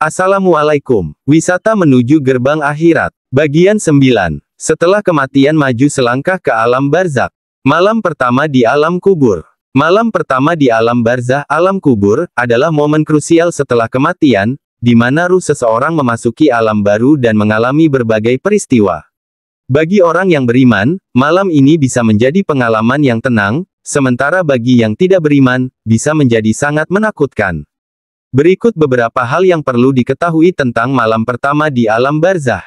Assalamualaikum. Wisata menuju gerbang akhirat. Bagian 9. Setelah kematian maju selangkah ke alam barzakh. Malam pertama di alam kubur. Malam pertama di alam barzakh, alam kubur, adalah momen krusial setelah kematian, di mana ruh seseorang memasuki alam baru dan mengalami berbagai peristiwa. Bagi orang yang beriman, malam ini bisa menjadi pengalaman yang tenang, sementara bagi yang tidak beriman, bisa menjadi sangat menakutkan. Berikut beberapa hal yang perlu diketahui tentang malam pertama di alam barzakh.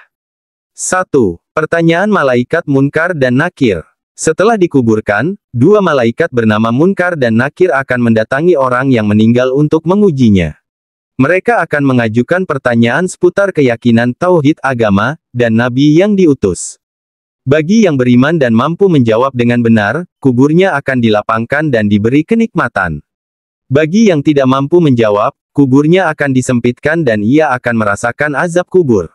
1. Pertanyaan malaikat Munkar dan Nakir. Setelah dikuburkan, dua malaikat bernama Munkar dan Nakir akan mendatangi orang yang meninggal untuk mengujinya. Mereka akan mengajukan pertanyaan seputar keyakinan tauhid agama, dan nabi yang diutus. Bagi yang beriman dan mampu menjawab dengan benar, kuburnya akan dilapangkan dan diberi kenikmatan. Bagi yang tidak mampu menjawab, kuburnya akan disempitkan dan ia akan merasakan azab kubur.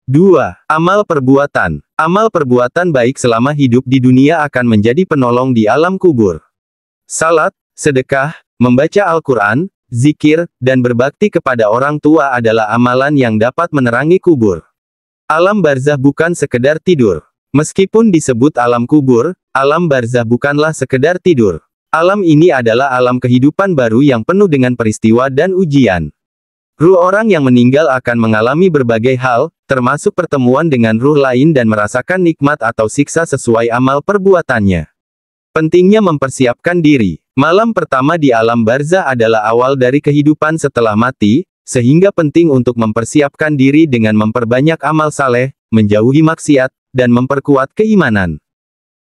2. Amal perbuatan. Amal perbuatan baik selama hidup di dunia akan menjadi penolong di alam kubur. Salat, sedekah, membaca Al-Quran, zikir, dan berbakti kepada orang tua adalah amalan yang dapat menerangi kubur. Alam barzakh bukan sekedar tidur. Meskipun disebut alam kubur, alam barzakh bukanlah sekedar tidur. Alam ini adalah alam kehidupan baru yang penuh dengan peristiwa dan ujian. Ruh orang yang meninggal akan mengalami berbagai hal, termasuk pertemuan dengan ruh lain dan merasakan nikmat atau siksa sesuai amal perbuatannya. Pentingnya mempersiapkan diri. Malam pertama di alam barzakh adalah awal dari kehidupan setelah mati, sehingga penting untuk mempersiapkan diri dengan memperbanyak amal saleh, menjauhi maksiat, dan memperkuat keimanan.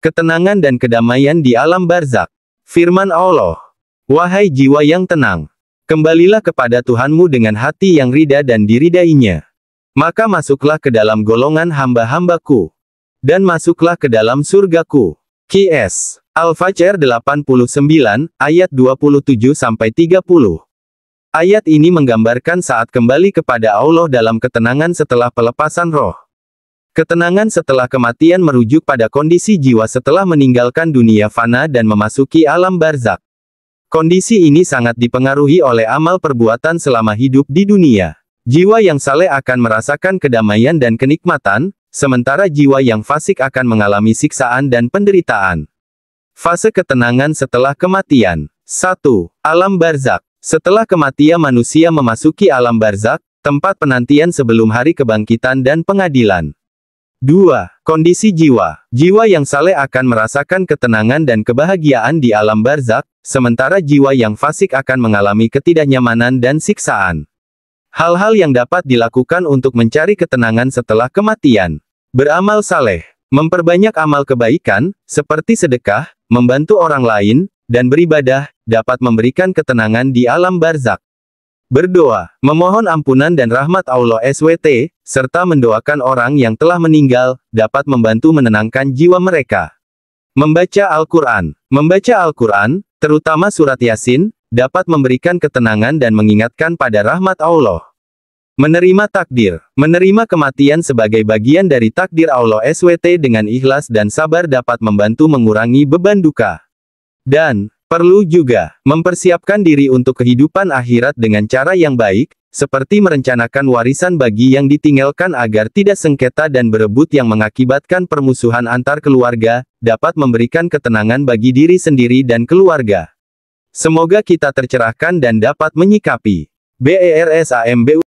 Ketenangan dan kedamaian di alam barzakh. Firman Allah, wahai jiwa yang tenang, kembalilah kepada Tuhanmu dengan hati yang rida dan diridainya. Maka masuklah ke dalam golongan hamba-hambaku, dan masuklah ke dalam surgaku. Qs. Al-Fajr 89, ayat 27-30. Ayat ini menggambarkan saat kembali kepada Allah dalam ketenangan setelah pelepasan roh. Ketenangan setelah kematian merujuk pada kondisi jiwa setelah meninggalkan dunia fana dan memasuki alam barzakh. Kondisi ini sangat dipengaruhi oleh amal perbuatan selama hidup di dunia. Jiwa yang saleh akan merasakan kedamaian dan kenikmatan, sementara jiwa yang fasik akan mengalami siksaan dan penderitaan. Fase ketenangan setelah kematian. 1. Alam barzakh. Setelah kematian manusia memasuki alam barzakh, tempat penantian sebelum hari kebangkitan dan pengadilan. 2. Kondisi jiwa. Jiwa yang saleh akan merasakan ketenangan dan kebahagiaan di alam barzakh, sementara jiwa yang fasik akan mengalami ketidaknyamanan dan siksaan. Hal-hal yang dapat dilakukan untuk mencari ketenangan setelah kematian. Beramal saleh. Memperbanyak amal kebaikan, seperti sedekah, membantu orang lain, dan beribadah, dapat memberikan ketenangan di alam barzakh. Berdoa, memohon ampunan dan rahmat Allah SWT, serta mendoakan orang yang telah meninggal, dapat membantu menenangkan jiwa mereka. Membaca Al-Quran. Membaca Al-Quran, terutama surat Yasin, dapat memberikan ketenangan dan mengingatkan pada rahmat Allah. Menerima takdir. Menerima kematian sebagai bagian dari takdir Allah SWT dengan ikhlas dan sabar dapat membantu mengurangi beban duka. Dan perlu juga mempersiapkan diri untuk kehidupan akhirat dengan cara yang baik, seperti merencanakan warisan bagi yang ditinggalkan agar tidak sengketa dan berebut yang mengakibatkan permusuhan antar keluarga, dapat memberikan ketenangan bagi diri sendiri dan keluarga. Semoga kita tercerahkan dan dapat menyikapi. BERSAMBU